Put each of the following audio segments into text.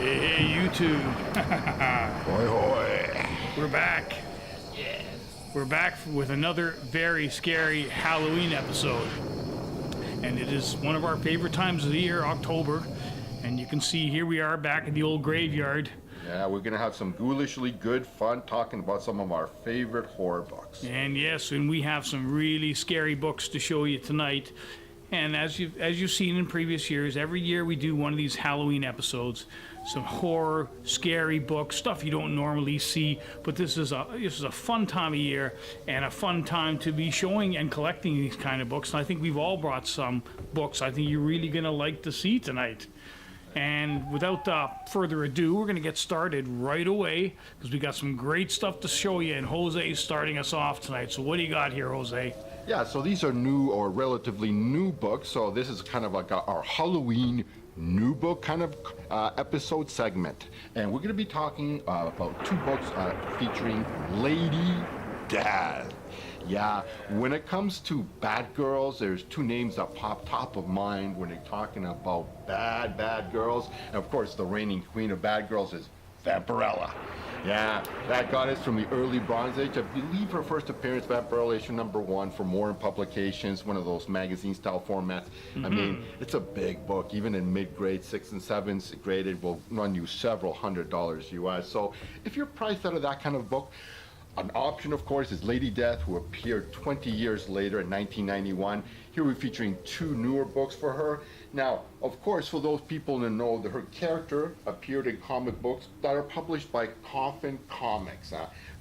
Hey, you two. Hoy hoy. We're back. We're back with another very scary Halloween episode. And it is one of our favorite times of the year, October. And you can see here we are back at the old graveyard. Yeah, we're gonna have some ghoulishly good fun talking about some of our favorite horror books. And yes, and we have some really scary books to show you tonight. And as you've seen in previous years, every year we do one of these Halloween episodes. Some horror, scary books, stuff you don't normally see. But this is a fun time of year and a fun time to be showing and collecting these kind of books. And I think we've all brought some books I think you're really gonna like to see tonight. And without further ado, we're going to get started right away because we got some great stuff to show you. And Jose's starting us off tonight. So what do you got here, Jose? Yeah, so these are new or relatively new books. So this is kind of like our Halloween new book kind of episode segment. And we're going to be talking about two books featuring Lady Death. Yeah, when it comes to bad girls, there's two names that pop top of mind when they're talking about bad girls. And of course, the reigning queen of bad girls is Vampirella. Yeah, that goddess from the early Bronze Age. I believe her first appearance, Vampirella issue #1 for Modern Publications, one of those magazine-style formats. I mean, it's a big book. Even in mid-grade, 6th and 7th grade, it will run you several $100s US. So if you're priced out of that kind of book, an option, of course, is Lady Death, who appeared 20 years later in 1991. Here we're featuring two newer books for her. Now, of course, for those people to know that her character appeared in comic books that are published by Coffin Comics.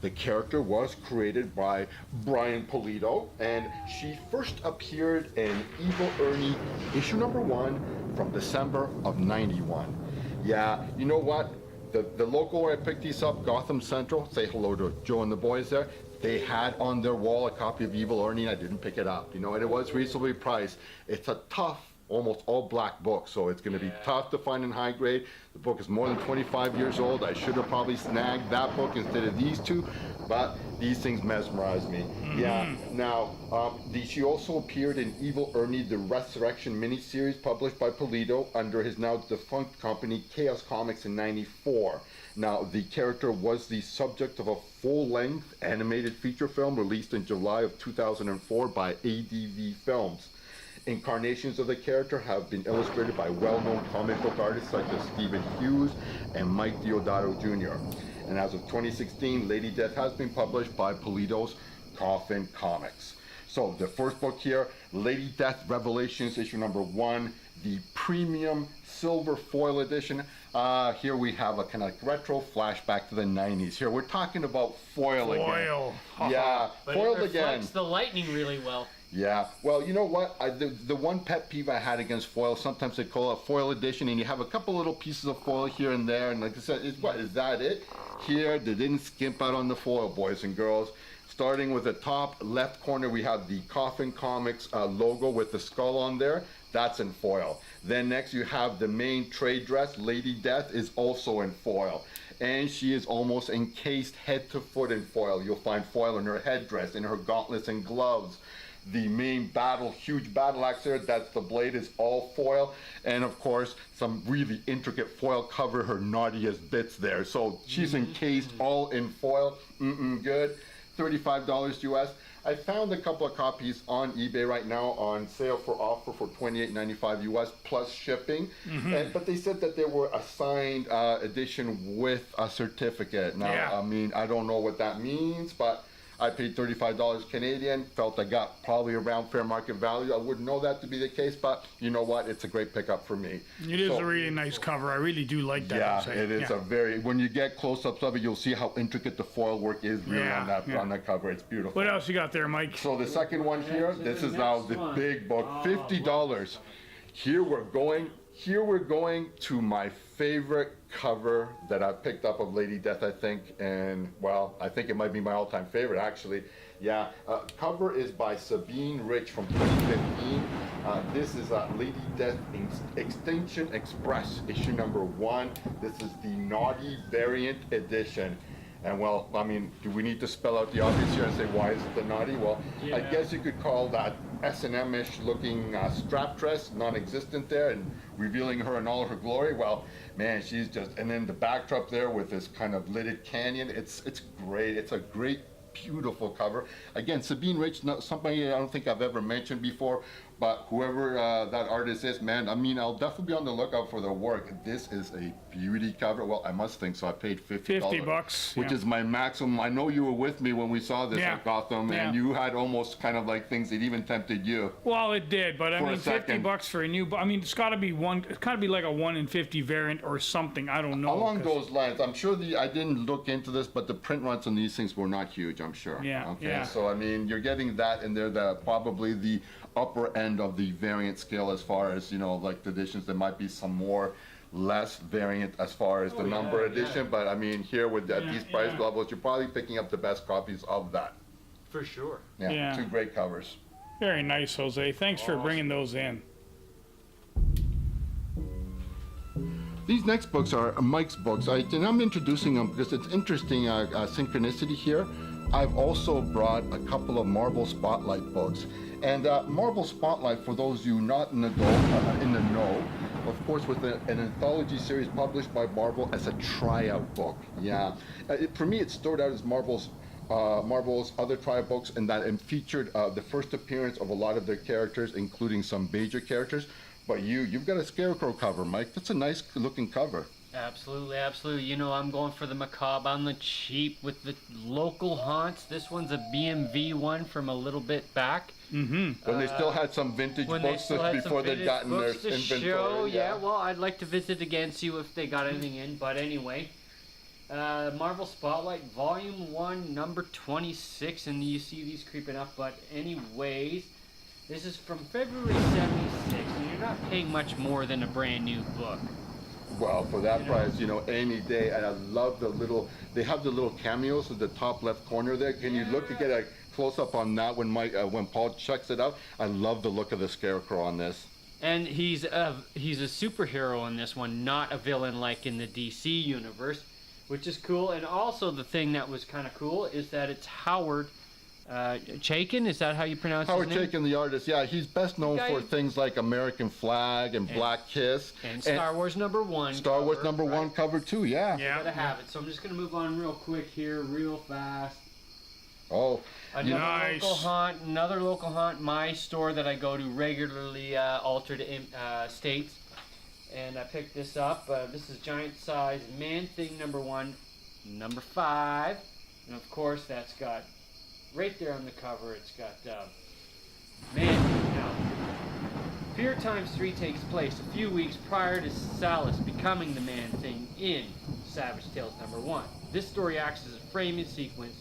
The character was created by Brian Pulido, and she first appeared in Evil Ernie, issue #1 from December of '91. Yeah, you know what? The local where I picked these up, Gotham Central, say hello to Joe and the boys there, they had on their wall a copy of Evil Ernie, and I didn't pick it up. You know, and it was reasonably priced. It's a tough, almost all black book, so it's going to be tough to find in high grade. The book is more than 25 years old. I should have probably snagged that book instead of these two, but these things mesmerize me. Yeah, now, she also appeared in Evil Ernie, the Resurrection miniseries published by Pulido under his now defunct company, Chaos Comics, in '94. Now, the character was the subject of a full-length animated feature film released in July of 2004 by ADV Films. Incarnations of the character have been illustrated by well-known comic book artists such as Stephen Hughes and Mike Deodato Jr. And as of 2016, Lady Death has been published by Pulido's Coffin Comics. So the first book here, Lady Death Revelations, issue #1, the premium silver foil edition. Here we have a kind of retro flashback to the 90s. Here we're talking about foil again. Foil. Yeah, But foiled it again. reflects the lightning really well. Yeah, well, you know what? The one pet peeve I had against foil, sometimes they call it foil edition, and you have a couple little pieces of foil here and there, and like I said, is that it? Here, they didn't skimp out on the foil, boys and girls. Starting with the top left corner, we have the Coffin Comics logo with the skull on there. That's in foil. Then next you have the main trade dress. Lady Death is also in foil. And she is almost encased head to foot in foil. You'll find foil in her headdress, in her gauntlets and gloves. The main huge battle axe there, that's the blade, is all foil. And of course, some really intricate foil cover her naughtiest bits there. So she's encased all in foil. Good. $35 US. I found a couple of copies on eBay right now on sale for offer for $28.95 US plus shipping. But they said that they were a signed edition with a certificate. Now, I mean, I don't know what that means, but I paid $35 Canadian, felt I got probably around fair market value. I wouldn't know that to be the case, but you know what? It's a great pickup for me. It is a really nice cover. I really do like that. Yeah, it is a very, when you get close-ups of it, you'll see how intricate the foil work is really on that cover. It's beautiful. What else you got there, Mike? So the second one here, this is now the big book, $50. Here we're going to my favorite cover that I picked up of Lady Death, I think, and well, I think it might be my all-time favorite actually. Yeah, cover is by Sabine Rich from 2015. This is Lady Death Extinction Express, issue #1. This is the naughty variant edition. And well, I mean, do we need to spell out the obvious here and say why is it the naughty? Well, I guess you could call that S&M-ish looking strap dress, non-existent there, and revealing her in all her glory. Well, man, she's just, and then the backdrop there with this kind of lidded canyon. It's great. It's a great, beautiful cover. Again, Sabine Rich, not somebody I don't think I've ever mentioned before, but whoever that artist is, man, I mean, I'll definitely be on the lookout for their work. This is a beauty cover. Well, I must think so. I paid $50. $50, which yeah. is my maximum. I know you were with me when we saw this Yeah. at Gotham, Yeah. and you had almost kind of like things that even tempted you. Well, it did, but I For a mean, second. $50 for a new. I mean, it's got to be like a 1 in 50 variant or something. I don't know. Along 'cause- those lines, I'm sure I didn't look into this, but the print runs on these things were not huge, I'm sure. Yeah, Okay. yeah. So I mean, you're getting that, and they're probably the upper end of the variant scale as far as like the editions. There might be some more less variant as far as the number edition, but I mean, here with at these price yeah. levels, you're probably picking up the best copies of that. For sure. Yeah, Yeah. two great covers. Very nice, Jose. Thanks for bringing those in. These next books are Mike's books, and I'm introducing them because it's interesting synchronicity here. I've also brought a couple of Marvel Spotlight books. And Marvel Spotlight, for those of you not in the know, of course, with an anthology series published by Marvel as a tryout book. Yeah, for me, it started out as Marvel's other tryout books, and that it featured the first appearance of a lot of their characters, including some major characters. But you've got a Scarecrow cover, Mike. That's a nice looking cover. Absolutely, absolutely. You know, I'm going for the macabre on the cheap with the local haunts. This one's a BMV one from a little bit back. When they still had some vintage When they books still had before some they'd vintage gotten their books to inventory. show. Yeah, well, I'd like to visit again, see if they got anything in. But anyway, Marvel Spotlight Volume 1, number 26. And you see these creeping up. But anyways, this is from February 76. And you're not paying much more than a brand new book. Well, for that price, any day. And I love they have the little cameos in the top left corner there. Can you look to get a close up on that when Paul checks it out? I love the look of the Scarecrow on this. And he's a superhero in this one, not a villain like in the DC universe, which is cool. And also the thing that was kind of cool is that it's Howard Chaykin. Is that how you pronounce Howard his name? Chaykin, the artist, yeah, he's best known Guy- for things like American Flag and Black Kiss. And Star Wars #1. Star Wars cover, #1 right? cover too, yeah. Yeah. Gotta have it. So I'm just gonna move on real quick here, real fast. Oh, Nice. Another local haunt, my store that I go to regularly, Altered States. And I picked this up. This is Giant Size Man Thing #1, number 5. And of course, that's got, right there on the cover, it's got Man Thing. Now, Fear Times 3 takes place a few weeks prior to Salus becoming the Man Thing in Savage Tales #1. This story acts as a framing sequence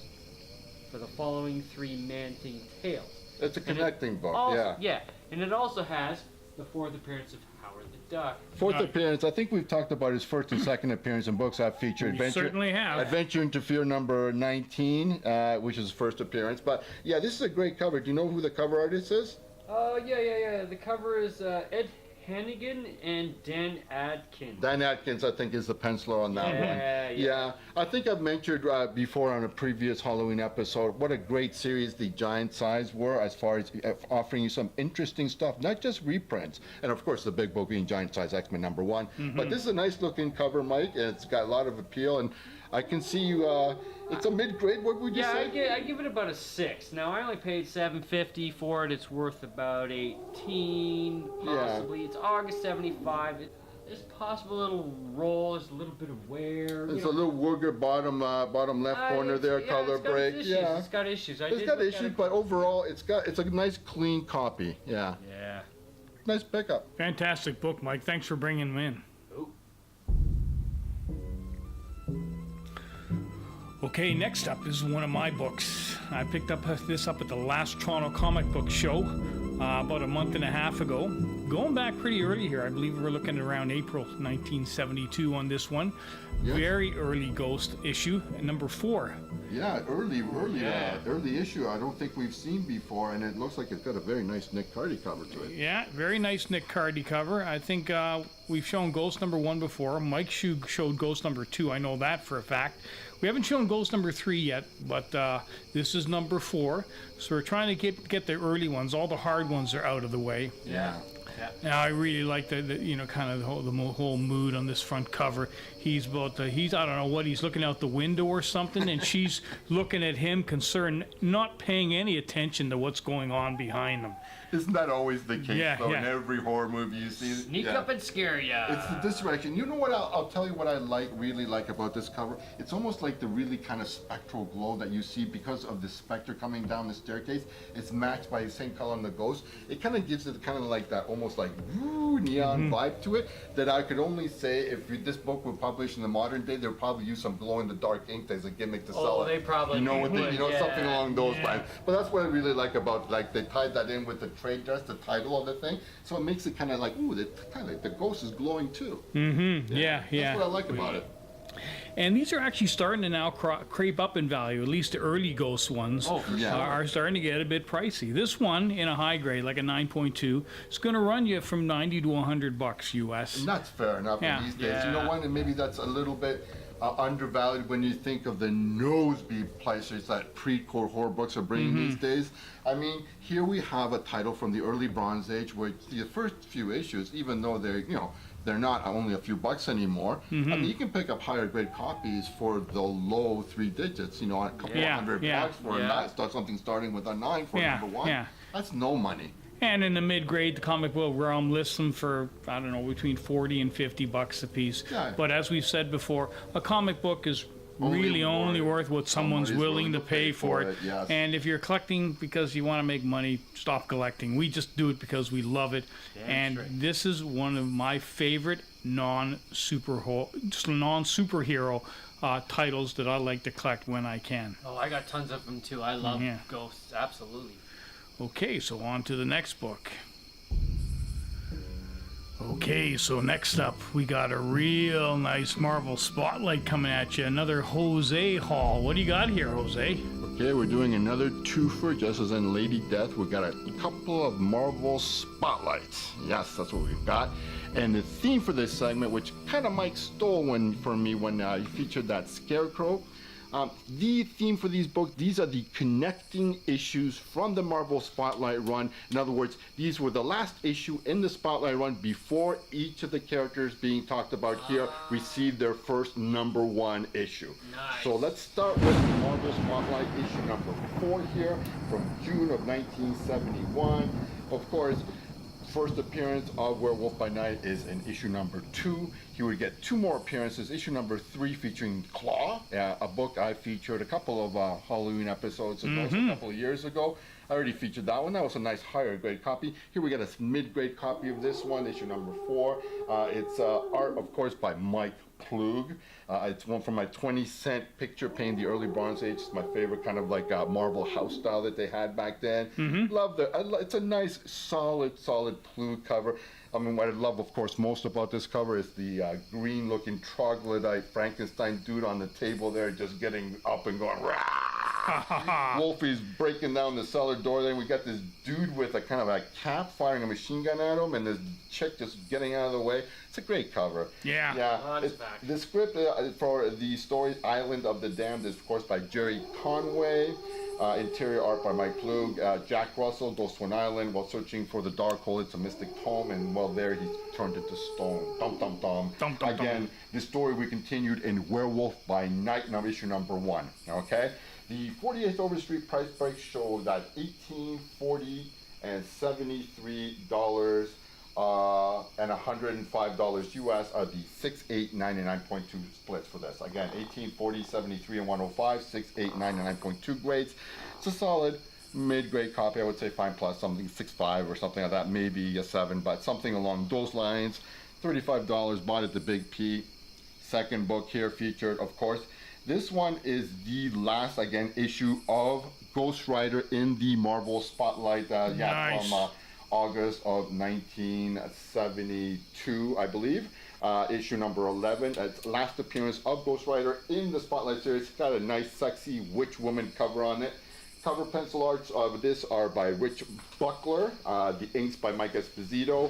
for the following 3 Man-Thing tales. it's a connecting book, Also, yeah. and it also has the 4th appearance of Howard the Duck. Fourth appearance, I think we've talked about his first and second appearance in books I've featured. We certainly have. Adventure into Fear number 19, which is his first appearance. But yeah, this is a great cover. Do you know who the cover artist is? Yeah. The cover is Ed Hannigan and Dan Adkins. Dan Atkins, I think, is the penciler on that one. Yeah. I think I've mentioned before on a previous Halloween episode what a great series the Giant Size were as far as offering you some interesting stuff, not just reprints. And of course, the big book being Giant Size X-Men #1. But this is a nice looking cover, Mike, and it's got a lot of appeal. And I can see you, it's a mid-grade, what would you say? I give it about a 6. Now, I only paid $7.50 for it. It's worth about 18, possibly. It's August 75. It's possible it'll roll. There's a little bit of wear. There's a little Wooger bottom left corner there, color break. Yeah, It's got issues. it's got issues, but overall, it's a nice clean copy. Yeah, Yeah. nice pickup. Fantastic book, Mike. Thanks for bringing them in. Oh. Okay, next up is one of my books. I picked up this up at the last Toronto Comic Book Show about a month and a half ago. going back pretty early here. I believe we're looking at around April 1972 on this one. Yes. Very early Ghost issue, number 4. Yeah, early issue. I don't think we've seen before, and it looks like it's got a very nice Nick Cardy cover to it. Yeah, very nice Nick Cardy cover. I think we've shown Ghost number 1 before. Mike Shug showed Ghost number 2. I know that for a fact. We haven't shown Ghost number 3 yet, but this is number 4. So we're trying to get the early ones. All the hard ones are out of the way. Yeah. Now I really like the kind of the whole mood on this front cover. He's I don't know what, he's looking out the window or something, and she's looking at him concerned, not paying any attention to what's going on behind them. Isn't that always the case, Yeah, though, in yeah. every horror movie you see? Sneak Yeah. up and scare ya. It's the distraction. You know what? I'll tell you what I really like about this cover. It's almost like the really kind of spectral glow that you see because of the specter coming down the staircase. It's matched by the same color on the ghost. It kind of gives it kind of like that, almost like woo, neon vibe to it. That I could only say if this book were published in the modern day, they'll probably use some glow in the dark ink as a gimmick to sell it. They probably You know what? would, yeah. Something along those Yeah. lines. But that's what I really like about, like, they tied that in with the trade dress, the title of the thing. So it makes it kind of like, ooh, kind of like the ghost is glowing too. Yeah. That's what I like about it. And these are actually starting to now creep up in value. At least the early Ghost ones Oh, for Yeah. sure. are starting to get a bit pricey. This one in a high grade, like a 9.2, is going to run you from $90 to $100 US. And that's fair enough Yeah. these days. You know Yeah. what? And maybe that's a little bit undervalued when you think of the nosebleed prices that pre-core horror books are bringing these days. I mean, here we have a title from the early Bronze Age where the first few issues, even though they're not only a few bucks anymore. I mean, you can pick up higher grade copies for the low 3 digits, a couple Yeah, $100 yeah. for Yeah. a 9, something starting with a 9 for Yeah, number 1. yeah. That's no money. And in the mid-grade, the comic book realm lists them for, I don't know, between 40 and $50 a piece. Yeah. But as we've said before, a comic book is Only really only worth what someone's somebody's willing to pay for it. yes. And if you're collecting because you want to make money, stop collecting. We just do it because we love it. And this is one of my favorite non-superhero titles that I like to collect when I can. Oh, I got tons of them too. I love Yeah. ghosts, absolutely. Okay, so on to the next book. Okay, so next up, we got a real nice Marvel Spotlight coming at you. Another Jose haul. What do you got here, Jose? Okay, we're doing another twofer, just as in Lady Death. We've got a couple of Marvel Spotlights. Yes, that's what we've got. And the theme for this segment, which kind of Mike stole from me when he featured that Scarecrow. The theme for these books, these are the connecting issues from the Marvel Spotlight run. In other words, these were the last issue in the Spotlight run before each of the characters being talked about here received their first number 1 issue. Nice. So let's start with Marvel Spotlight issue number 4 here from June of 1971. Of course, first appearance of Werewolf by Night is in issue number 2. He would get 2 more appearances. Issue number 3 featuring Claw, a book I featured a couple of Halloween episodes ago, so a couple of years ago. I already featured that one. That was a nice higher grade copy. Here we got a mid-grade copy of this one, issue number 4. It's art, of course, by Mike Plug. It's one from my 20-cent picture painting the early Bronze Age. It's my favorite kind of like Marvel house style that they had back then. Love it's a nice, solid Plug cover. I mean, what I love, of course, most about this cover is the green-looking troglodyte Frankenstein dude on the table there, just getting up and going, rah! Wolfie's breaking down the cellar door. Then we got this dude with a kind of a cap firing a machine gun at him, and this chick just getting out of the way. It's a great cover. Yeah. Lots of action. The script for the story Island of the Damned is, of course, by Jerry Conway. Interior art by Mike Plug. Jack Russell goes to an island while searching for the Darkhold. It's a mystic tome, and while there, he's turned into stone. Dum dum dum. Dum, dum, Again, the story we continued in Werewolf by Night, now issue number 1. Okay, the 48th Overstreet price break show that $18, $40, and $73. And $105 US are the 6899.2 splits for this. Again, 18, 40, 73, and 105, 6899.2 grades. It's a solid mid-grade copy. I would say fine plus, something 6.5 or something like that, maybe a 7, but something along those lines. $35 bought at the Big P. Second book here featured, of course. This one is the last, again, issue of Ghost Rider in the Marvel Spotlight. Nice. From August of 1972, I believe. Issue number 11. It's last appearance of Ghost Rider in the Spotlight series. It's got a nice, sexy witch woman cover on it. Cover pencil arts of this are by Rich Buckler. The inks by Mike Esposito.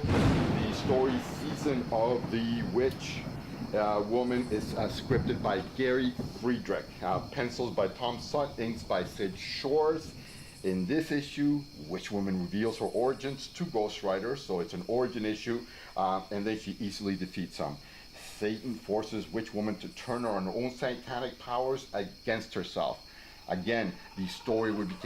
The story Season of the Witch Woman is scripted by Gary Friedrich. Pencils by Tom Sutt. Inks by Sid Shores. In this issue, Witch Woman reveals her origins to Ghost Rider, so it's an origin issue, and then she easily defeats him. Satan forces Witch Woman to turn on her own satanic powers against herself. Again, the story would be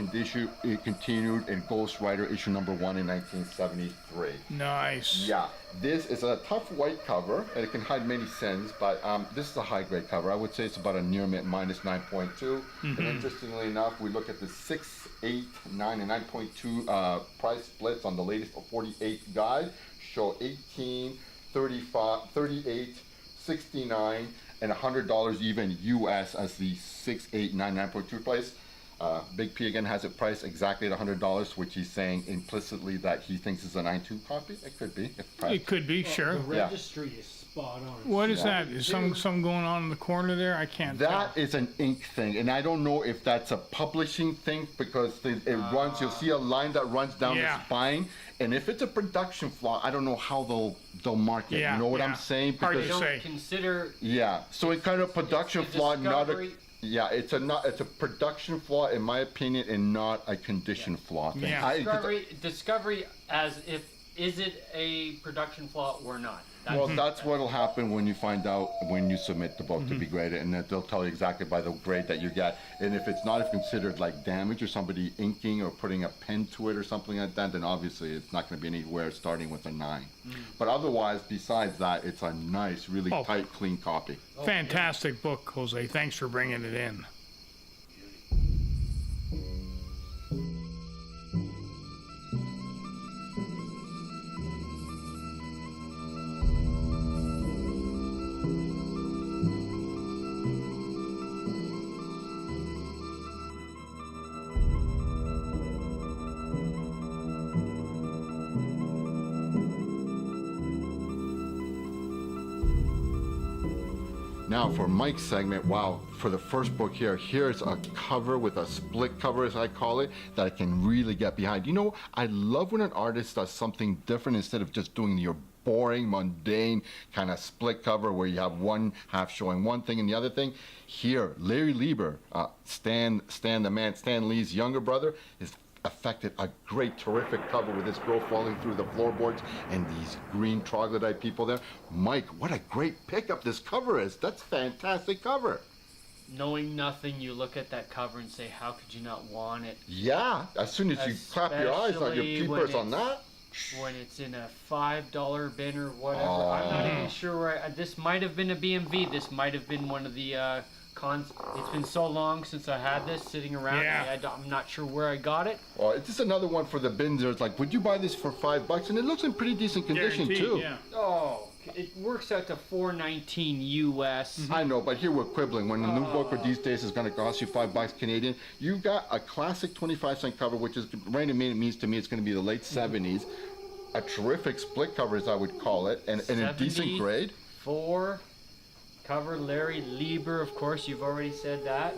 continued in Ghost Rider issue number 1 in 1973. Nice. Yeah, this is a tough white cover, and it can hide many sins, but this is a high-grade cover. I would say it's about a near mint minus 9.2. And interestingly enough, we look at the 6, 8, 9, and 9.2 price splits on the latest 48 guide, show 18, 35, 38, 69, and $100 even US as the 6, 8, 9, 9.2 price. Big P again has it priced exactly at $100, which he's saying implicitly that he thinks is a 9.2 copy. It could be. It could be, sure. The registry is spot on. What is that? Is something going on in the corner there? I can't tell. That is an ink thing, and I don't know if that's a publishing thing because it runs. You'll see a line that runs down Yeah. the spine, and if it's a production flaw, I don't know how they'll mark it. Yeah, You know what yeah. I'm saying? Hard to Because say. Don't consider yeah, so it kind of production It's a flaw, not a discovery. yeah. It's a production flaw in my opinion, and not a condition flaw thing. Yeah. discovery as if is it a production flaw or not. Well, that's what'll happen when you find out when you submit the book to be graded, and that they'll tell you exactly by the grade that you get. And if it's not considered like damage or somebody inking or putting a pen to it or something like that, then obviously it's not going to be anywhere starting with a 9. But otherwise, besides that, it's a nice, really Oh. tight, clean copy. Fantastic book, Jose. Thanks for bringing it in. Now for Mike's segment, wow, for the first book here's a cover with a split cover as I call it, that I can really get behind. You know, I love when an artist does something different instead of just doing your boring, mundane kind of split cover where you have one half showing one thing and the other thing. Here, Larry Lieber, Stan Lee's younger brother, is affected a great, terrific cover with this girl falling through the floorboards and these green troglodyte people there. Mike, what a great pickup this cover is. That's a fantastic cover. Knowing nothing, you look at that cover and say, how could you not want it? Yeah, as soon as you clap your eyes on your Especially when peepers on it's- that. When it's in a $5 bin or whatever. I'm not even sure where this might have been a BMV. This might have been one of the cons. It's been so long since I had this sitting around. Yeah. I'm not sure where I got it. Well, it's just another one for the bingers. Like, would you buy this for $5? And it looks in pretty decent condition Guaranteed, too. yeah. Oh, it works out to $4.19 US. I know, but here we're quibbling. When a new book these days is going to cost you $5 Canadian, you've got a classic 25-cent cover, which is right to me. It means to me it's going to be the late 70s. A terrific split cover, as I would call it, and a decent grade. 4 cover Larry Lieber, of course. You've already said that.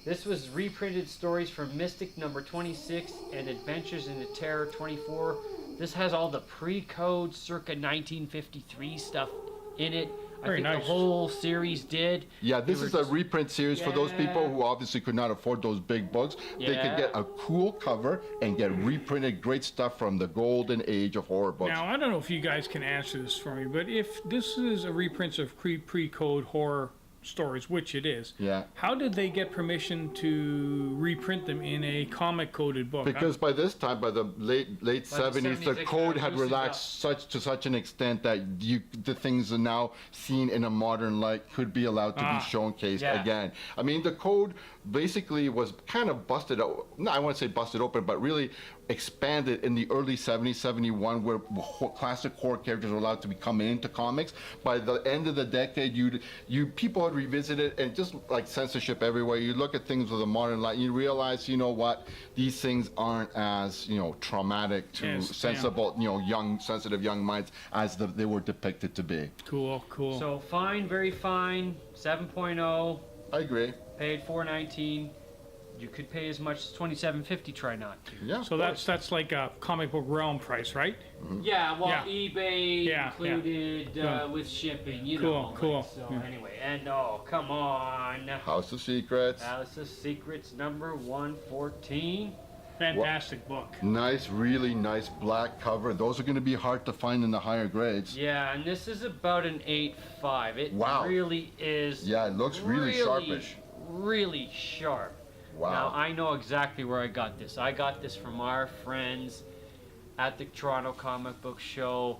This was reprinted stories from Mystic number 26 and Adventures into Terror 24. This has all the pre-code circa 1953 stuff in it. Very I think nice. the whole series did. Yeah, this They is were a reprint series for those people Yeah. who obviously could not afford those big books. They could Yeah. get a cool cover and get reprinted great stuff from the golden age of horror books. Now, I don't know if you guys can answer this for me, but if this is a reprint of pre-code horror stories, which it is, Yeah. how did they get permission to reprint them in a comic-coded book? Because by this time, by the late 70s, the 70s, they code kinda had loosened relaxed to such an extent that the things are now seen in a modern light could be allowed to be showcased Yeah. again. I mean, the code basically was kind of busted out. No, I want to say busted open, but really expanded in the early 70s, 71, where classic horror characters were allowed to be coming into comics. By the end of the decade, people had revisited, and just like censorship everywhere, you look at things with a modern light, you realize, you know what, these things aren't as, you know, traumatic to Yes, yeah. sensible, you know, young, sensitive young minds as they were depicted to be. Cool. So fine, very fine, 7.0, I agree. paid $4.19. You could pay as much as $27.50. Try not to. Yeah. So that's like a comic book realm price, right? Yeah, well, Yeah. eBay Yeah, included yeah. with shipping, you Cool, know. like, cool, So yeah. anyway, and oh, come on. House of Secrets. Alice of Secrets number 114. Fantastic book. Nice, really nice black cover. Those are going to be hard to find in the higher grades. Yeah, and this is about an 8.5. It Wow. really is. Yeah, it looks really sharpish. Really sharp. Wow. Now, I know exactly where I got this. I got this from our friends at the Toronto Comic Book Show,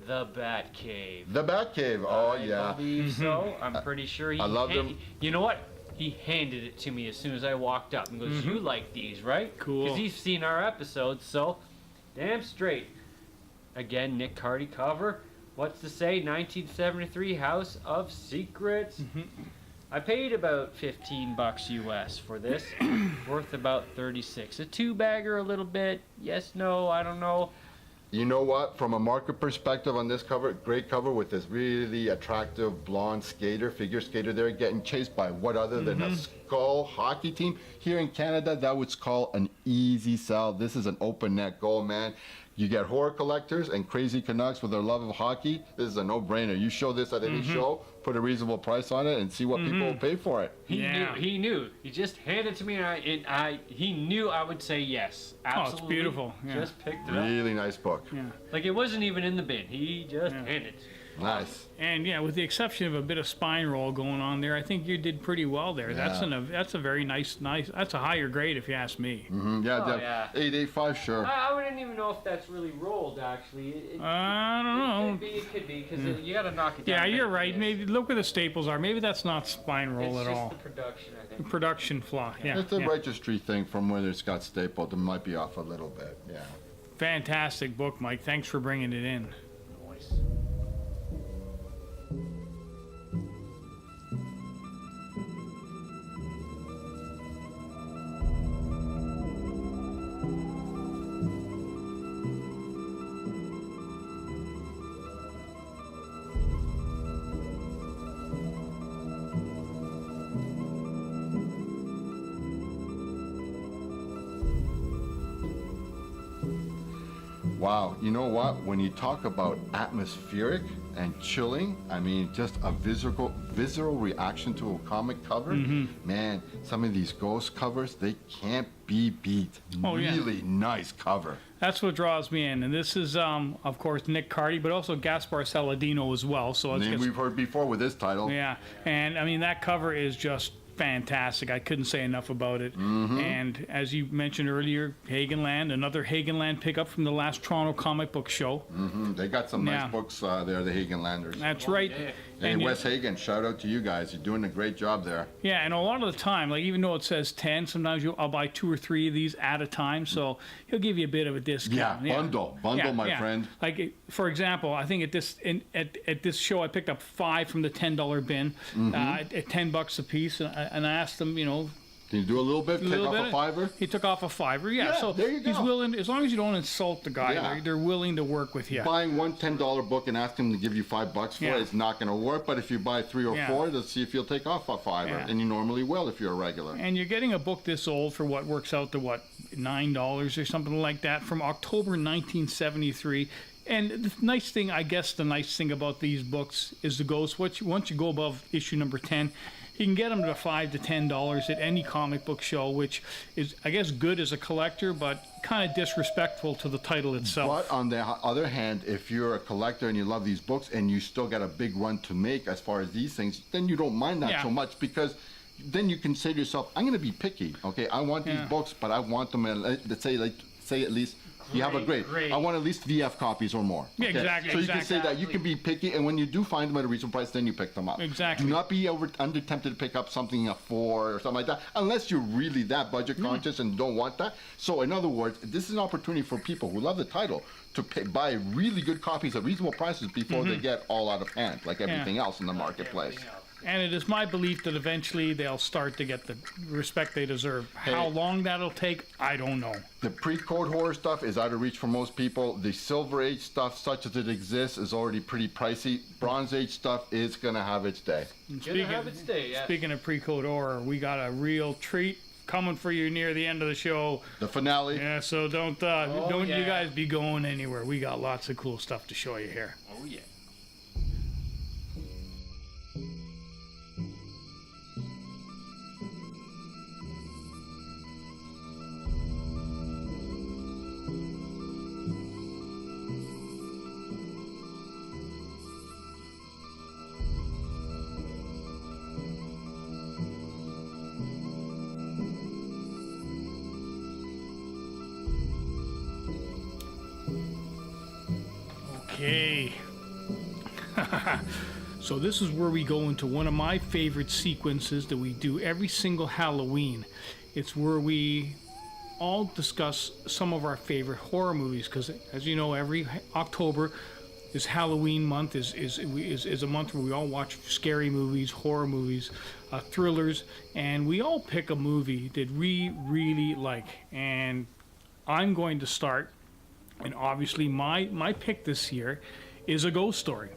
the Batcave. The Batcave. Oh, I yeah. believe so. I'm pretty sure he. I love them. You know what? He handed it to me as soon as I walked up and goes, "You like these, right?" Cool. Because he's seen our episodes, so damn straight. Again, Nick Cardy cover. What's to say? 1973 House of Secrets. I paid about $15 US for this, worth about 36. A two-bagger, a little bit. Yes, no, I don't know. You know what? From a market perspective on this cover, great cover with this really attractive blonde figure skater there, getting chased by what other than a Skull hockey team. Here in Canada, that would call an easy sell. This is an open net goal, man. You get horror collectors and crazy Canucks with their love of hockey. This is a no-brainer. You show this at any show, put a reasonable price on it, and see what people will pay for it. Yeah. He knew. He just handed it to me, and he knew I would say yes. Absolutely. beautiful, yeah. Just picked it up. Really nice book. Yeah. Like it wasn't even in the bin. He just handed it. Nice. And yeah, with the exception of a bit of spine roll going on there, I think you did pretty well there. Yeah. That's a very nice. That's a higher grade if you ask me. Yeah, Oh, yeah. 885, sure. I wouldn't even know if that's really rolled, actually. I don't know. It could be, because you got to knock it down. Yeah, a bit you're for right. this. Maybe look where the staples are. Maybe that's not spine roll It's at just all. the production, I think. Production flaw. Yeah. It's a yeah. registry thing from where it's got stapled. It might be off a little bit, yeah. Fantastic book, Mike. Thanks for bringing it in. Noise. Wow, you know what? When you talk about atmospheric and chilling, I mean, just a visceral reaction to a comic cover, man, some of these ghost covers, they can't be beat. Oh, yeah. Really nice cover. That's what draws me in. And this is, of course, Nick Cardy, but also Gaspar Saladino as well. So it's Name we've heard before with this title. yeah. And I mean, that cover is just fantastic. I couldn't say enough about it. And as you mentioned earlier, Hagenland, another Hagenland pickup from the last Toronto Comic Book Show. They got some Yeah. nice books there, the Hagenlanders. That's right. yeah. Hey, And Wes Hagen, shout out to you guys. You're doing a great job there. yeah, and a lot of the time, like even though it says 10, sometimes I'll buy 2 or 3 of these at a time. So he'll give you a bit of a discount. Yeah, bundle, my friend. Like for example, I think at this show I picked up 5 from the $10 bin at $10 a piece, and I asked them, you know, Can you do a little bit? a Take little off bit. a fiver? He took off a $5. Yeah, Yeah, so there you he's go. willing, as long as you don't insult the guy, Yeah. they're willing to work with you. Buying one $10 book and asking him to give you $5 for Yeah. it, it's not going to work. But if you buy 3 or Yeah. 4, let's see if you'll take off a $5, Yeah. and you normally will if you're a regular. And you're getting a book this old for what works out to $9 or something like that from October 1973. And the nice thing about these books is the ghost. Once you go above issue number 10, you can get them to $5 to $10 at any comic book show, which is, I guess, good as a collector, but kind of disrespectful to the title itself. But on the other hand, if you're a collector and you love these books and you still got a big run to make as far as these things, then you don't mind that Yeah. so much, because then you can say to yourself, I'm going to be picky. Okay, I want these Yeah. books, but I want them at, let's say at least You have a Great, great. great. I want at least VF copies or more. Yeah, exactly, So you can say exactly. that you can be picky, and when you do find them at a reasonable price, then you pick them up. Exactly. Do not be under tempted to pick up something at 4 or something like that, unless you're really that budget conscious and don't want that. So in other words, this is an opportunity for people who love the title to buy really good copies at reasonable prices before they get all out of hand, like everything else in the marketplace. Everything else. And it is my belief that eventually they'll start to get the respect they deserve. How long that'll take, I don't know. The pre-code horror stuff is out of reach for most people. The Silver Age stuff, such as it exists, is already pretty pricey. Bronze Age stuff is going to have its day. Gonna have its day, yeah. Speaking of pre-code horror, we got a real treat coming for you near the end of the show. The finale. Yeah, so don't you yeah. guys be going anywhere. We got lots of cool stuff to show you here. Oh, yeah. Okay. So this is where we go into one of my favorite sequences that we do every single Halloween. It's where we all discuss some of our favorite horror movies, because as you know, every October is Halloween month, is a month where we all watch scary movies, horror movies, thrillers, and we all pick a movie that we really like. And I'm going to start, and obviously my pick this year is A Ghost Story.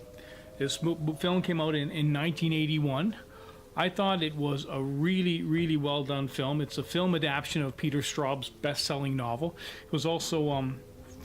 This film came out in 1981. I thought it was a really, really well done film. It's a film adaptation of Peter Straub's best-selling novel. It was also,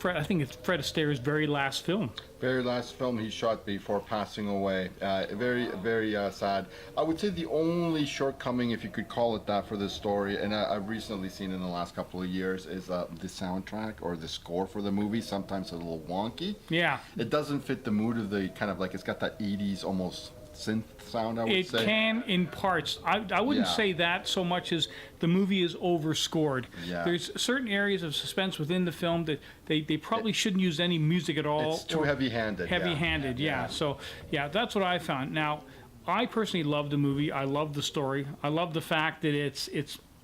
I think it's Fred Astaire's very last film. Very last film he shot before passing away. Very, very sad. I would say the only shortcoming, if you could call it that, for this story, and I've recently seen in the last couple of years, is the soundtrack or the score for the movie. Sometimes a little wonky. Yeah. It doesn't fit the mood of the kind of like, it's got that 80s almost synth sound, I would It say. can in parts. I wouldn't Yeah. say that so much as the movie is overscored. Yeah. There's certain areas of suspense within the film that they probably shouldn't use any music at all. It's too or heavy-handed. yeah. Heavy-handed, yeah. So, yeah, that's what I found. Now, I personally love the movie. I love the story. I love the fact that it's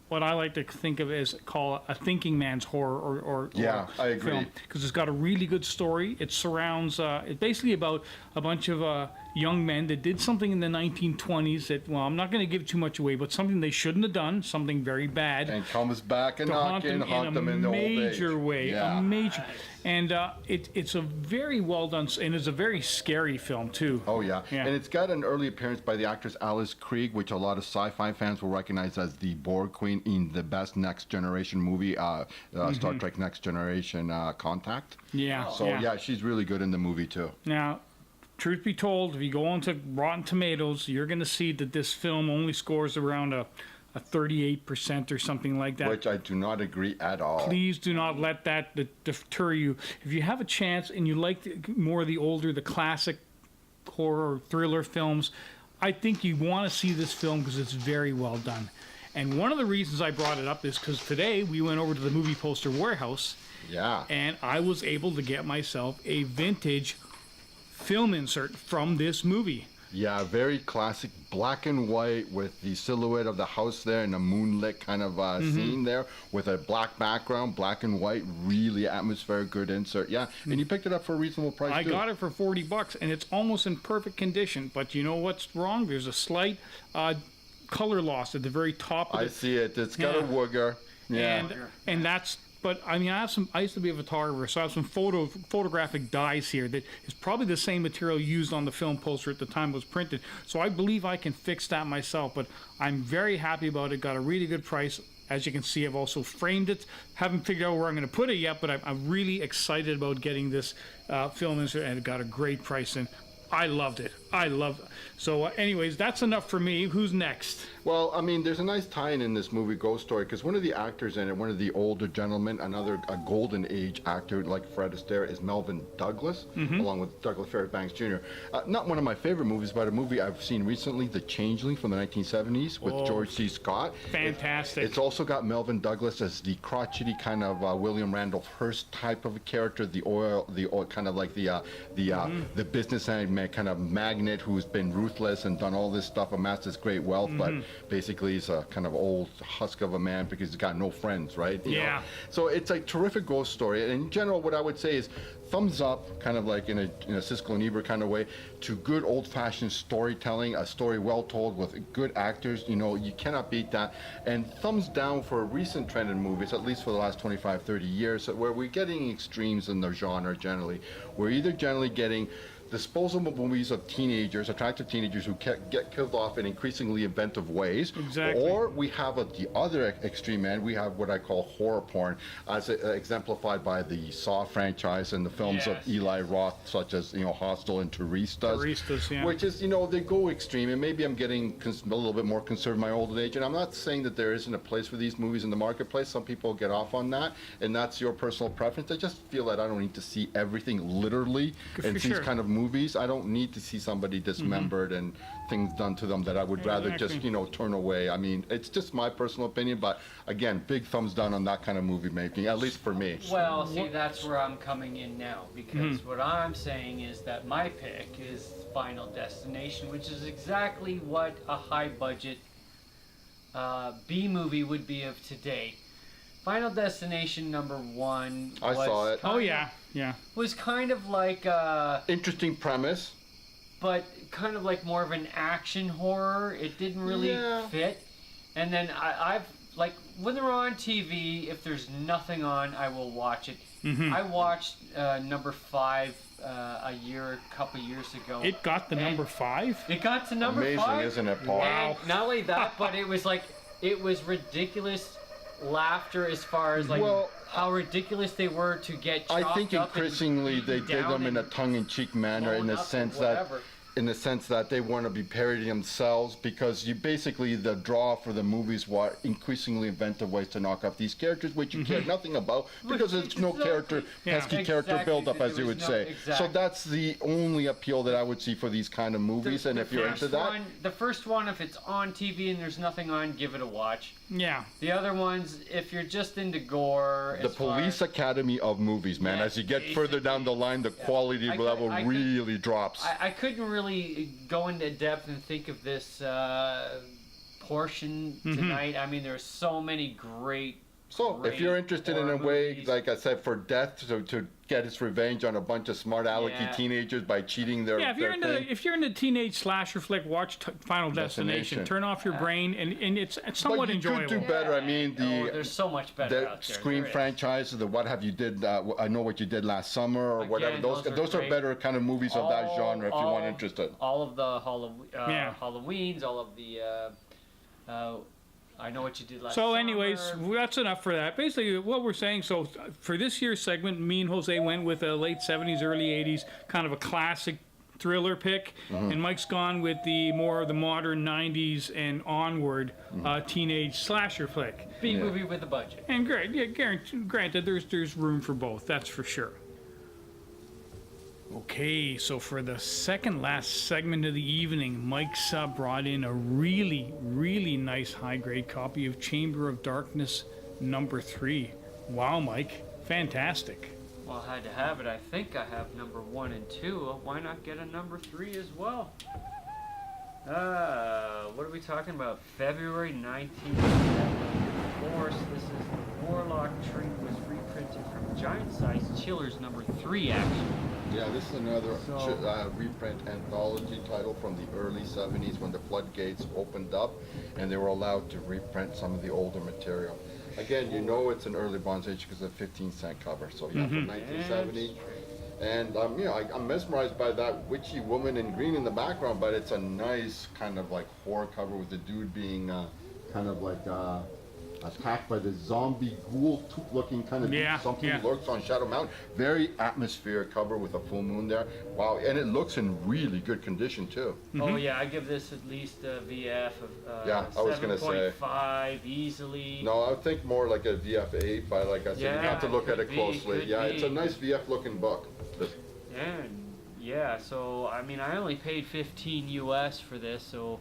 what I like to think of as call a thinking man's horror or Yeah, I agree. because it's got a really good story. It surrounds it's basically about a bunch of young men that did something in the 1920s that, well, I'm not going to give too much away, but something they shouldn't have done, something very bad. And comes back and To haunt haunt them in the old age. major way, Yeah. a major, and it's a very well done, and it's a very scary film too. Oh yeah. Yeah. And it's got an early appearance by the actress Alice Krige, which a lot of sci-fi fans will recognize as the Borg Queen in the best Next Generation movie, Star Trek Next Generation Contact. Yeah. So yeah, she's really good in the movie too. Now, truth be told, if you go onto Rotten Tomatoes, you're going to see that this film only scores around a 38% or something like that. Which I do not agree at all. Please do not let that deter you. If you have a chance and you like more of the older, the classic horror thriller films, I think you want to see this film because it's very well done. And one of the reasons I brought it up is because today we went over to the Movie Poster Warehouse Yeah. and I was able to get myself a vintage film insert from this movie. Yeah, very classic, black and white with the silhouette of the house there and a moonlit kind of scene there with a black background, black and white, really atmospheric, good insert. Yeah, and you picked it up for a reasonable price I too. got it for $40 and it's almost in perfect condition, but you know what's wrong? There's a slight color loss at the very top of I it. see it. It's got a Yeah. wooger. Yeah. And that's, but I mean, I used to be a photographer, so I have some photographic dyes here that is probably the same material used on the film poster at the time it was printed. So I believe I can fix that myself, but I'm very happy about it. Got a really good price. As you can see, I've also framed it. Haven't figured out where I'm going to put it yet, but I'm really excited about getting this film insert, and it got a great price, and I loved it. I love. So, anyways, that's enough for me. Who's next? Well, I mean, there's a nice tie-in in this movie, Ghost Story, because one of the actors in it, one of the older gentlemen, a golden age actor like Fred Astaire, is Melvin Douglas, along with Douglas Fairbanks Jr. Not one of my favorite movies, but a movie I've seen recently, The Changeling from the 1970s with George C. Scott. Fantastic. It's also got Melvin Douglas as the crotchety kind of William Randolph Hearst type of a character, the oil kind of like the businessman kind of magnate who's been ruthless and done all this stuff, amassed this great wealth, but basically he's a kind of old husk of a man because he's got no friends, right? You know? So it's a terrific ghost story. And in general, what I would say is thumbs up, kind of like in a Siskel and Ebert kind of way, to good old-fashioned storytelling, a story well told with good actors. You know, you cannot beat that. And thumbs down for a recent trend in movies, at least for the last 25, 30 years, where we're getting extremes in the genre generally. We're either generally getting disposable movies of teenagers, attractive teenagers who get killed off in increasingly inventive ways. Exactly. Or we have at the other extreme end, we have what I call horror porn, as exemplified by the Saw franchise and the films of Eli Roth, such as, Hostel and Turistas, yeah. which is, they go extreme. And maybe I'm getting a little bit more conservative in my old age, and I'm not saying that there isn't a place for these movies in the marketplace. Some people get off on that, and that's your personal preference. I just feel that I don't need to see everything literally in these kind of movies. I don't need to see somebody dismembered and things done to them that I would rather just, turn away. I mean, it's just my personal opinion, but again, big thumbs down on that kind of movie making, at least for me. Well, see, that's where I'm coming in now, because what I'm saying is that my pick is Final Destination, which is exactly what a high-budget B movie would be of today. Final Destination #1 I saw it. Oh, yeah. Was kind of like Interesting premise. but kind of like more of an action horror. It didn't really fit. And then I've like when they're on TV, if there's nothing on, I will watch it. I watched #5 a couple years ago. It got the number 5? It got to number 5. Amazing, isn't it, Paul? And not only that, but it was ridiculous laughter as far as like how ridiculous they were to get chopped I think up increasingly they did them in a and tongue-in-cheek manner, in the blown up sense and that whatever. they want to be parodying themselves, because you basically, the draw for the movies were increasingly inventive ways to knock off these characters, which you care nothing about, because there's no pesky character build-up, as you would say. So that's the only appeal that I would see for these kind of movies, and if you're into that. The first one, if it's on TV and there's nothing on, give it a watch. Yeah. The other ones, if you're just into gore, The Police Academy of movies, man. As you get further down the line, the quality level really drops. I couldn't really go into depth and think of this portion tonight. I mean, there's so many great. So, if you're interested in a way, movies. like I said, for Death to get its revenge on a bunch of smart alecky teenagers by cheating their if you're into teenage slasher flick, watch Final Destination. Turn off your brain, and it's somewhat enjoyable. But you could do better. I mean, there's so much better the out there. Scream franchise, the What Have You Did, I Know What You Did Last Summer, or whatever. Those are better kind of movies of that genre if you want interested. All of the Halloweens, all of the I Know What You Did Last Summer. So anyways, that's enough for that. Basically, what we're saying, so for this year's segment, me and Jose went with a late 70s, early 80s, kind of a classic thriller pick, and Mike's gone with the more of the modern 90s and onward teenage slasher flick. B movie with a budget. And granted, there's room for both, that's for sure. Okay, so for the second last segment of the evening, Mike's brought in a really, really nice high-grade copy of Chamber of Darkness #3. Wow, Mike, fantastic. Well, I had to have it. I think I have #1 and 2. Why not get a #3 as well? What are we talking about? February 1970. Of course, this is The Warlock Tree, was reprinted from Giant Size Chillers #3, actually. Yeah, this is another reprint anthology title from the early 70s when the floodgates opened up and they were allowed to reprint some of the older material. Again, it's an early Bronze Age because of a 15-cent cover, so from 1970. And I'm mesmerized by that witchy woman in green in the background, but it's a nice kind of like horror cover with the dude being kind of like attacked by the zombie ghoul looking kind of Yeah, something yeah. lurks on Shadow Mountain. Very atmospheric cover with a full moon there. Wow, and it looks in really good condition too. Oh yeah, I give this at least a VF of Yeah, I was gonna say. 7.5 easily. No, I would think more like a VF8, but like I said, you Yeah, have to look at could it closely. could Yeah, it's a be. nice VF looking book. Yeah, so I mean, I only paid 15 US for this, so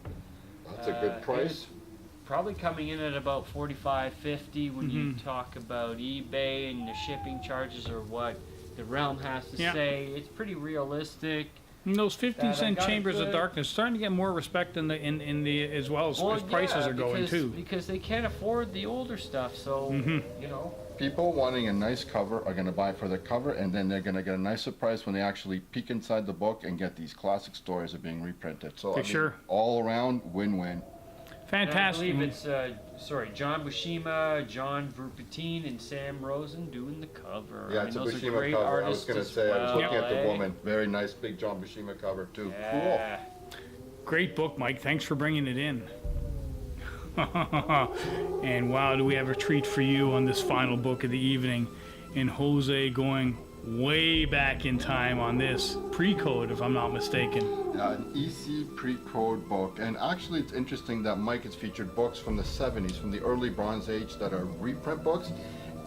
That's a good it price. is probably coming in at about 45, 50 when you Mm-hmm. talk about eBay and the shipping charges or what the Realm has to Yeah. say. It's pretty realistic. And those 15-cent got Chambers of good- Darkness starting to get more respect in the as well as prices yeah, are going because, too. because they can't afford the older stuff, so Mm-hmm. you know. People wanting a nice cover are going to buy for the cover, and then they're going to get a nice surprise when they actually peek inside the book and get these classic stories are being reprinted. So For I mean, sure. all around win-win. And I Fantastic. believe it's John Buscema, John Verpatine, and Sam Rosen doing the cover. Yeah, I mean, it's a those are Buscema great cover. I was artists going to as say, I was well, looking at the eh? woman. Very nice, big John Buscema cover too. Yeah. Great book, Mike. Thanks for bringing it in. And wow, do we have a treat for you on this final book of the evening. And Jose going way back in time on this pre-code, if I'm not mistaken. An EC pre-code book, and actually it's interesting that Mike has featured books from the 70s, from the early Bronze Age that are reprint books.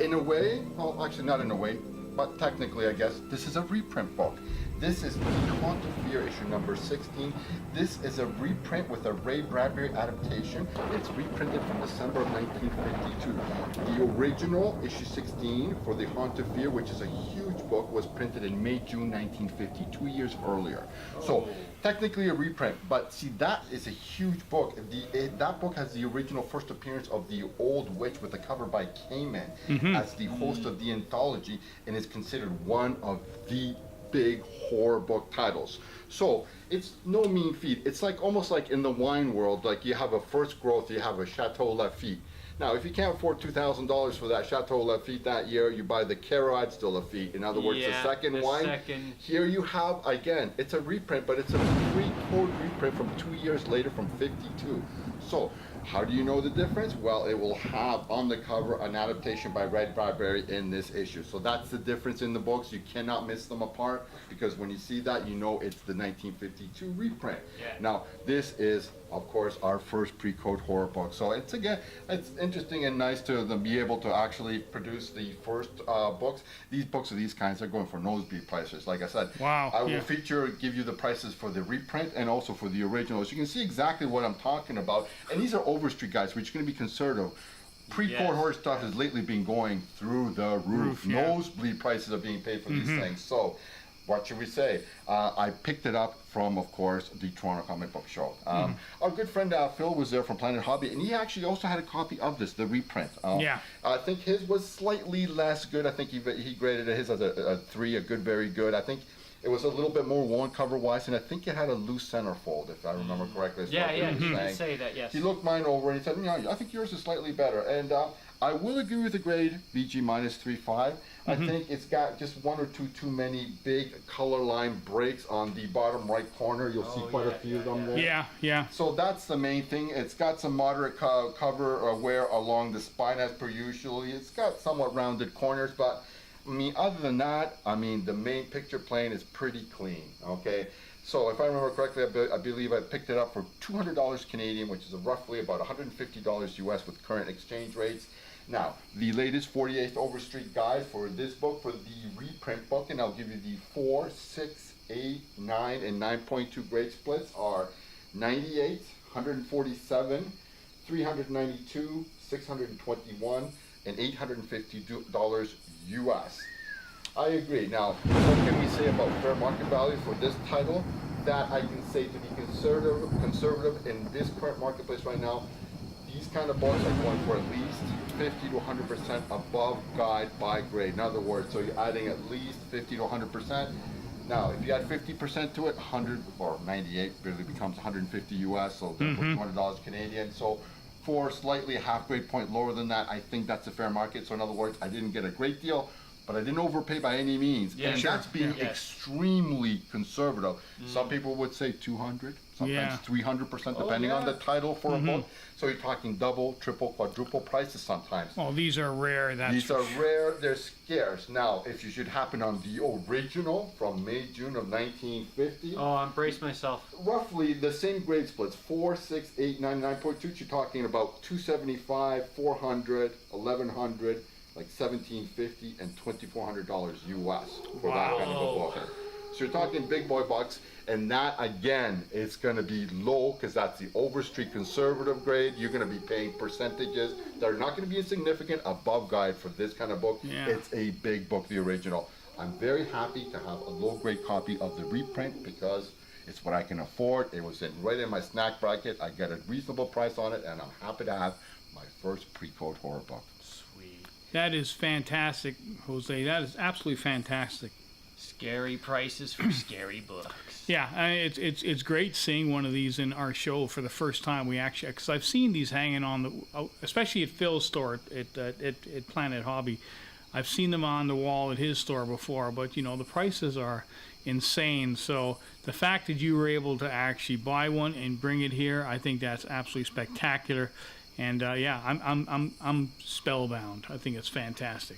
In a way, well actually not in a way, but technically I guess, this is a reprint book. This is the Haunt of Fear issue number 16. This is a reprint with a Ray Bradbury adaptation. It's reprinted from December of 1952. The original issue 16 for the Haunt of Fear, which is a huge book, was printed in May, June 1950, 2 years earlier. So technically a reprint, but see that is a huge book. That book has the original first appearance of the Old Witch with a cover by Kamen as the host of the anthology, and is considered one of the big horror book titles. So it's no mean feat. It's like almost like in the wine world, like you have a first growth, you have a Chateau Lafite. Now, if you can't afford $2,000 for that Chateau Lafite that year, you buy the Carrad de Lafite. In other words, Yeah, the second the wine. second. Here you have, again, it's a reprint, but it's a pre-code reprint from 2 years later from 52. So, how do you know the difference? Well, it will have on the cover an adaptation by Ray Bradbury in this issue. So that's the difference in the books. You cannot miss them apart, because when you see that, you know it's the 1952 reprint. Yeah. Now, this is, of course, our first pre-code horror book. So it's, again, it's interesting and nice to be able to actually produce the first books. These books of these kinds are going for nosebleed prices. Like I said, Wow, I will yeah. give you the prices for the reprint and also for the originals. You can see exactly what I'm talking about. And these are Overstreet guys, which are going to be conservative. Pre-code Yes. horror stuff has lately been going through the roof. Yeah. Nosebleed prices are being paid for these things. So, what should we say? I picked it up from, of course, the Toronto Comic Book Show. Our good friend Phil was there from Planet Hobby, and he actually also had a copy of this, the reprint. Yeah. I think his was slightly less good. I think he graded his as a 3, a good, very good. I think it was a little bit more worn cover-wise, and I think it had a loose centerfold, if I remember correctly. as Yeah, what yeah, he was you can saying. say that, yes. He looked mine over and he said, I think yours is slightly better. And I will agree with the grade, VG minus 3.5. I think it's got just one or two too many big color line breaks on the bottom right corner. You'll see quite a few of them there. Yeah, yeah. So that's the main thing. It's got some moderate cover wear along the spine as per usually. It's got somewhat rounded corners, but I mean, other than that, I mean, the main picture plane is pretty clean, okay? So if I remember correctly, I believe I picked it up for $200 Canadian, which is roughly about $150 US with current exchange rates. Now, the latest 48th Overstreet guide for this book, for the reprint book, and I'll give you the 4, 6, 8, 9, and 9.2 grade splits are 98, 147, 392, 621, and $850 US. I agree. Now, what can we say about fair market value for this title? That I can say to be conservative in this current marketplace right now. These kind of books are going for at least 50 to 100% above guide by grade. In other words, so you're adding at least 50 to 100%. Now, if you add 50% to it, 100 or 98 really becomes 150 US, so therefore $200 Canadian. So for slightly a half grade point lower than that, I think that's a fair market. So in other words, I didn't get a great deal, but I didn't overpay by any means. Yeah, and sure. that's being Yeah. extremely conservative. Some people would say 200, sometimes Yeah. 300%, depending on yeah. the title for a book. So you're talking double, triple, quadruple prices sometimes. Well, these are rare. That's These are rare, they're scarce. Now, if you should happen on the original from May, June of 1950, Oh, embrace myself. roughly the same grade splits 4, 6, 8, 9, 9.2. You're talking about 275, 400, 1100, like 1750, and $2,400 US for that kind of a book. So you're talking big boy bucks, and that again is going to be low because that's the Overstreet conservative grade. You're going to be paying percentages that are not going to be insignificant above guide for this kind of book. Yeah. It's a big book, the original. I'm very happy to have a low grade copy of the reprint because it's what I can afford. It was right in my snack bracket. I get a reasonable price on it, and I'm happy to have my first pre-code horror book. Sweet. That is fantastic, Jose. That is absolutely fantastic. Scary prices for scary books. Yeah, it's great seeing one of these in our show for the first time. We actually, because I've seen these hanging on the, especially at Phil's store at Planet Hobby. I've seen them on the wall at his store before, but you know the prices are insane. So the fact that you were able to actually buy one and bring it here, I think that's absolutely spectacular. And yeah, I'm spellbound. I think it's fantastic.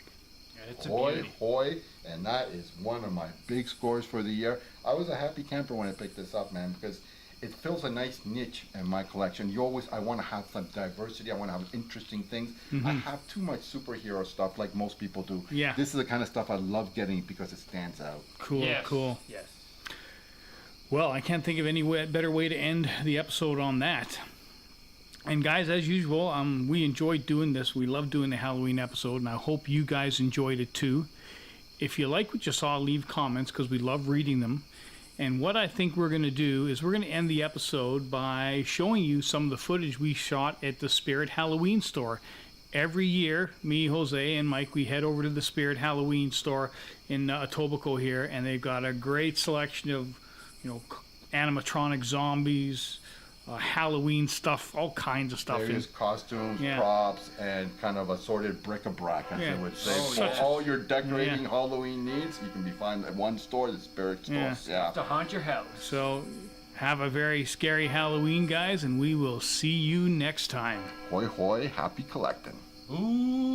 It's a Hoy, beauty. hoy, and that is one of my big scores for the year. I was a happy camper when I picked this up, man, because it fills a nice niche in my collection. I want to have some diversity. I want to have interesting things. I have too much superhero stuff like most people do. Yeah. This is the kind of stuff I love getting because it stands out. Cool, Yes. cool. Yes. Well, I can't think of any better way to end the episode on that. And guys, as usual, we enjoyed doing this. We love doing the Halloween episode, and I hope you guys enjoyed it too. If you like what you saw, leave comments because we love reading them. And what I think we're going to do is we're going to end the episode by showing you some of the footage we shot at the Spirit Halloween store. Every year, me, Jose, and Mike, we head over to the Spirit Halloween store in Etobicoke here, and they've got a great selection of, animatronic zombies, Halloween stuff, all kinds of stuff. Various costumes, Yeah. props, and kind of assorted bric-a-brac, as Yeah. I would say. Oh, For yeah. all your decorating Halloween needs, you can be found at one store, the Spirit store. Yeah. Yeah. To haunt your house. So have a very scary Halloween, guys, and we will see you next time. Hoy, hoy, happy collecting. Ooh.